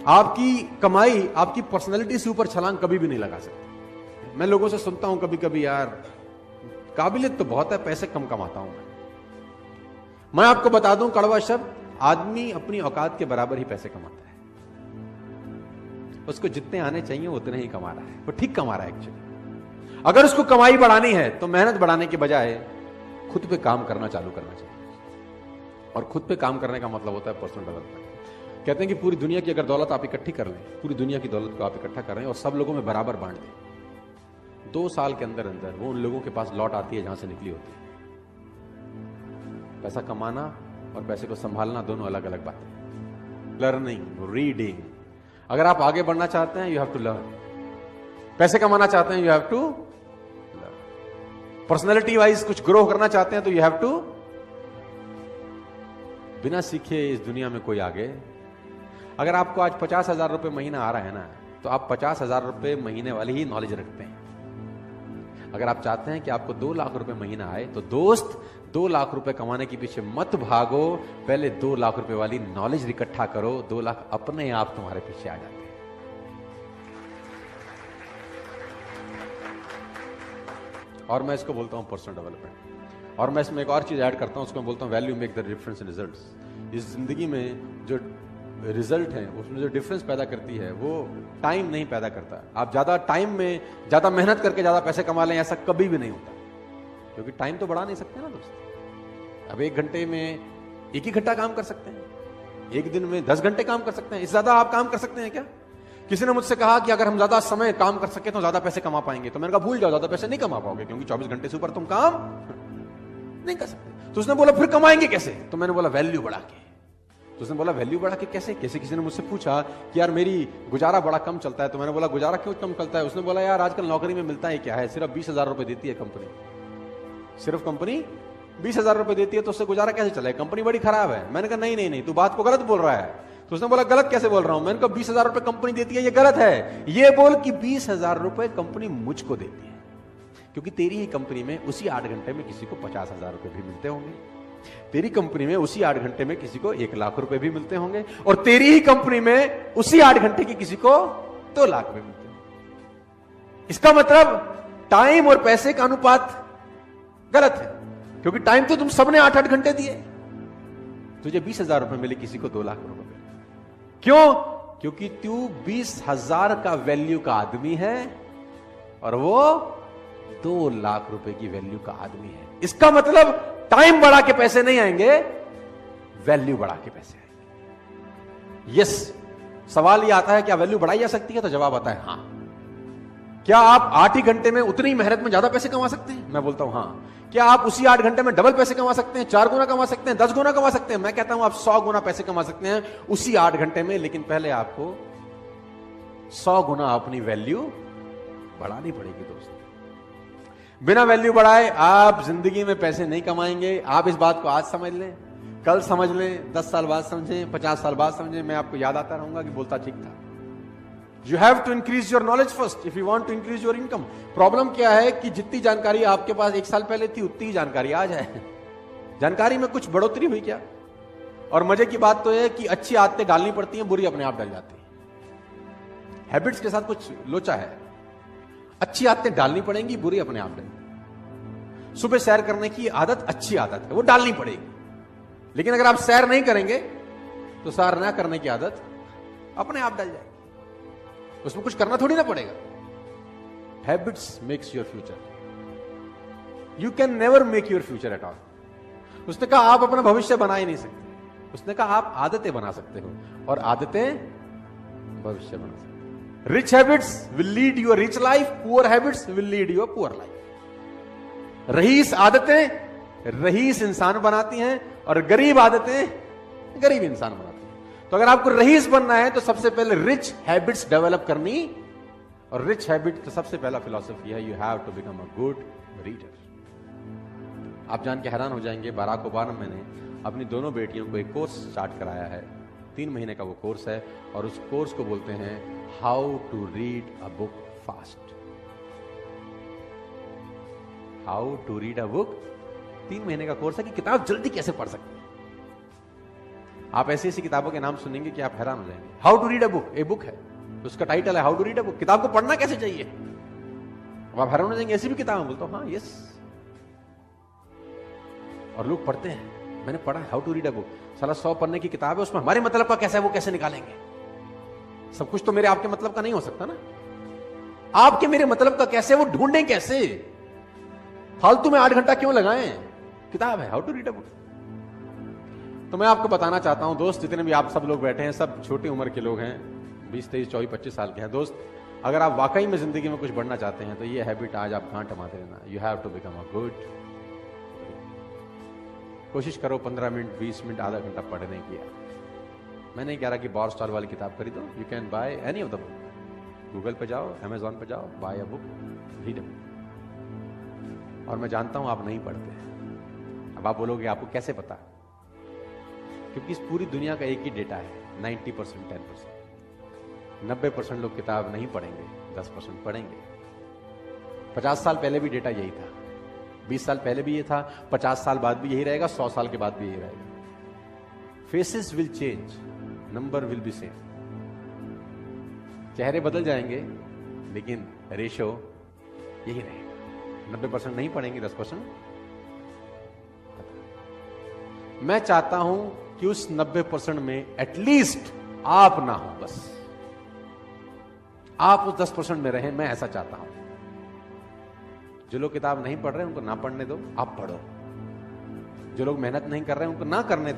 आपकी कमाई आपकी पर्सनैलिटी से ऊपर छलांग कभी भी नहीं लगा सकती। मैं लोगों से सुनता हूं कभी कभी, यार काबिलियत तो बहुत है, पैसे कम कमाता हूं मैं आपको बता दूं कड़वा शब्द, आदमी अपनी औकात के बराबर ही पैसे कमाता है। उसको जितने आने चाहिए उतने ही कमा रहा है, वो ठीक कमा रहा है एक्चुअली। अगर उसको कमाई बढ़ानी है तो मेहनत बढ़ाने के बजाय खुद पे काम करना चालू करना चाहिए। और खुद पे काम करने का मतलब होता है पर्सनल डेवलपमेंट। कहते हैं कि पूरी दुनिया की अगर दौलत आप इकट्ठी कर लें, पूरी दुनिया की दौलत को आप इकट्ठा कर रहे हैं और सब लोगों में बराबर बांट दें, 2 साल के अंदर अंदर वो उन लोगों के पास लौट आती है जहां से निकली होती है। पैसा कमाना और पैसे को संभालना दोनों अलग अलग बातें। लर्निंग, रीडिंग, अगर आप आगे बढ़ना चाहते हैं यू हैव टू लर्न। पैसे कमाना चाहते हैं you have to learn. Personality wise कुछ ग्रो करना चाहते हैं तो यू हैव टू। बिना सीखे इस दुनिया में कोई आगे। अगर आपको आज 50,000 रुपए महीना आ रहा है ना, तो आप 50,000 रुपए महीने वाली ही नॉलेज रखते हैं। अगर आप चाहते हैं कि आपको 2 लाख रुपए महीना आए तो दोस्त 2 लाख रुपए कमाने के पीछे मत भागो, पहले 2 लाख रुपए वाली नॉलेज इकट्ठा करो, 2 लाख अपने आप तुम्हारे पीछे आ जाते हैं। और मैं इसको बोलता हूं पर्सनल डेवलपमेंट। और मैं इसमें एक और चीज ऐड करता हूं, उसको मैं बोलता हूं value make the difference in results. इस जिंदगी में जो रिजल्ट है उसमें जो डिफरेंस पैदा करती है वो टाइम नहीं पैदा करता। आप ज्यादा टाइम में ज्यादा मेहनत करके ज्यादा पैसे कमा लें, ऐसा कभी भी नहीं होता, क्योंकि टाइम तो बढ़ा नहीं सकते ना दोस्त। अब 1 घंटे में 1 ही घंटा काम कर सकते हैं, 1 दिन में 10 घंटे काम कर सकते हैं। इससे ज्यादा आप काम कर सकते हैं क्या? किसी ने मुझसे कहा कि अगर हम ज्यादा समय काम कर सके तो ज्यादा पैसे कमा पाएंगे, तो मैंने कहा भूल जाओ, ज्यादा पैसे नहीं कमा पाओगे, क्योंकि 24 घंटे से ऊपर तुम काम नहीं कर सकते। तो उसने बोला फिर कमाएंगे कैसे? तो मैंने बोला वैल्यू बढ़ा के। तो उसने बोला वैल्यू बढ़ा के कैसे? किसी ने मुझसे पूछा कि यार मेरी गुजारा बड़ा कम चलता है, तो मैंने बोला गुजारा क्यों कम चलता है? उसने बोला यार आजकल नौकरी में मिलता है क्या है, सिर्फ 20,000 रुपए देती है कंपनी, सिर्फ कंपनी 20,000 रुपए देती है, तो उससे गुजारा कैसे चले? कंपनी बड़ी खराब है। मैंने कहा नहीं तू बात को गलत बोल रहा है। तो उसने बोला गलत कैसे बोल रहा हूं? मैंने कहा 20,000 रुपए कंपनी देती है, ये गलत है। ये बोल कि 20,000 रुपए कंपनी मुझको देती है, क्योंकि तेरी ही कंपनी में उसी 8 घंटे में किसी को 50,000 रुपए भी मिलते होंगे, तेरी कंपनी में उसी 8 घंटे में किसी को 1 लाख रुपए भी मिलते होंगे, और तेरी ही कंपनी में उसी 8 घंटे की किसी को 2 लाख भी मिलते होंगे। इसका मतलब टाइम और पैसे का अनुपात गलत है, क्योंकि टाइम तो तुम सबने 8-8 घंटे दिए, तुझे 20,000 रुपए मिले, किसी को 2 लाख रुपए मिले। क्यों? क्योंकि तू 20,000 का वैल्यू का आदमी है और वो 2 लाख रुपए की वैल्यू का आदमी है। इसका मतलब टाइम बढ़ा के पैसे नहीं आएंगे, वैल्यू बढ़ा के पैसे आएंगे। यस, सवाल यह आता है क्या वैल्यू बढ़ाई जा सकती है? तो जवाब आता है हां। क्या आप 8 ही घंटे में उतनी मेहनत में ज्यादा पैसे कमा सकते हैं? मैं बोलता हूं हां। क्या आप उसी 8 घंटे में डबल पैसे कमा सकते हैं, 4 गुना कमा सकते हैं, 10 गुना कमा सकते हैं? मैं कहता हूं आप 100 गुना पैसे कमा सकते हैं उसी 8 घंटे में, लेकिन पहले आपको 100 गुना अपनी वैल्यू बढ़ानी पड़ेगी दोस्त। बिना वैल्यू बढ़ाए आप जिंदगी में पैसे नहीं कमाएंगे। आप इस बात को आज समझ लें, कल समझ लें, 10 साल बाद समझें, 50 साल बाद समझें, मैं आपको याद आता रहूंगा कि बोलता ठीक था। You have to increase your knowledge first if you want to increase your income. Problem क्या है कि जितनी जानकारी आपके पास 1 साल पहले थी उतनी ही जानकारी आज है। जानकारी में कुछ बढ़ोतरी हुई क्या? और मजे की बात तो यह कि अच्छी आदतें डालनी पड़ती हैं, बुरी अपने आप डल जाती है। हैबिट्स के साथ कुछ लोचा है, अच्छी आदतें डालनी पड़ेंगी, बुरी अपने आप डलेंगी। सुबह सैर करने की आदत अच्छी आदत है, वो डालनी पड़ेगी, लेकिन अगर आप सैर नहीं करेंगे तो सैर ना करने की आदत अपने आप डल जाएगी, उसमें कुछ करना थोड़ी ना पड़ेगा। Habits makes your future, you can never make your future at all. उसने कहा आप अपना भविष्य बना ही नहीं सकते, उसने कहा आप आदतें बना सकते हो, और आदतें भविष्य बना सकते। Rich habits will lead you a rich life, poor habits will lead you a poor life. रईस आदतें रईस इंसान बनाती हैं, और गरीब आदतें गरीब इंसान बनाती हैं। तो अगर आपको रईस बनना है तो सबसे पहले रिच हैबिट्स डेवलप करनी, और रिच हैबिट का सबसे पहला फिलॉसफी है you have to become a good reader. आप जान के हैरान हो जाएंगे, बराक ओबामा ने अपनी दोनों बेटियों को एक कोर्स स्टार्ट कराया है, 3 महीने का वो कोर्स है, और उस कोर्स को बोलते हैं how to read a book fast. How to read a book, 3 महीने का कोर्स है कि किताब जल्दी कैसे पढ़ सकते हैं। आप ऐसी ऐसी किताबों के नाम सुनेंगे कि आप हैरान हो जाएंगे। How to read a book, a book है, उसका टाइटल है how to read a book. किताब को पढ़ना कैसे चाहिए, अब आप हैरान हो जाएंगे, ऐसी भी किताब बोलता हूं हाँ यस, और लोग पढ़ते हैं। मैंने पढ़ा how to read a book, साला 100 पन्ने की किताब है, उसमें हमारे मतलब का कैसा है वो कैसे निकालेंगे। सब कुछ तो मेरे आपके मतलब का नहीं हो सकता ना, आपके मेरे मतलब का कैसे, वो ढूंढें कैसे, फालतू में 8 घंटा क्यों लगाएं, किताब है how to read a book. तो मैं आपको बताना चाहता हूं दोस्त, जितने भी आप सब लोग बैठे हैं, सब छोटी उम्र के लोग हैं, 20, 23, 24, 25 साल के हैं दोस्त, अगर आप वाकई में जिंदगी में कुछ बढ़ना चाहते हैं तो ये हैबिट आज आप गांठ मारते रहना, you have to become a good. कोशिश करो 15 मिनट, 20 मिनट, आधा घंटा पढ़ने की। मैं नहीं कह रहा कि बॉर स्टार वाली किताब खरीदो, you can buy any of the book, Google पे जाओ, अमेजॉन पे जाओ, buy a book, read a book. और मैं जानता हूं आप नहीं पढ़ते। अब आप बोलोगे आपको कैसे पता, क्योंकि इस पूरी दुनिया का एक ही डेटा है, 90%, 10%। 90% लोग किताब नहीं पढ़ेंगे, 10% पढ़ेंगे। 50 साल पहले भी डेटा यही था, 20 साल पहले भी ये था, 50 साल बाद भी यही रहेगा, 100 साल के बाद भी यही रहेगा। Faces will change, number will be same. चेहरे बदल जाएंगे लेकिन रेशो यही रहेगा, 90% नहीं पढ़ेंगे, 10%। मैं चाहता हूं कि उस 90% में एटलीस्ट आप ना हो, बस आप उस 10% में रहें, मैं ऐसा चाहता हूं। जो लोग किताब नहीं पढ़ रहे उनको ना पढ़ने दो, आप पढ़ो। जो लोग मेहनत नहीं कर रहे उनको ना करने दो।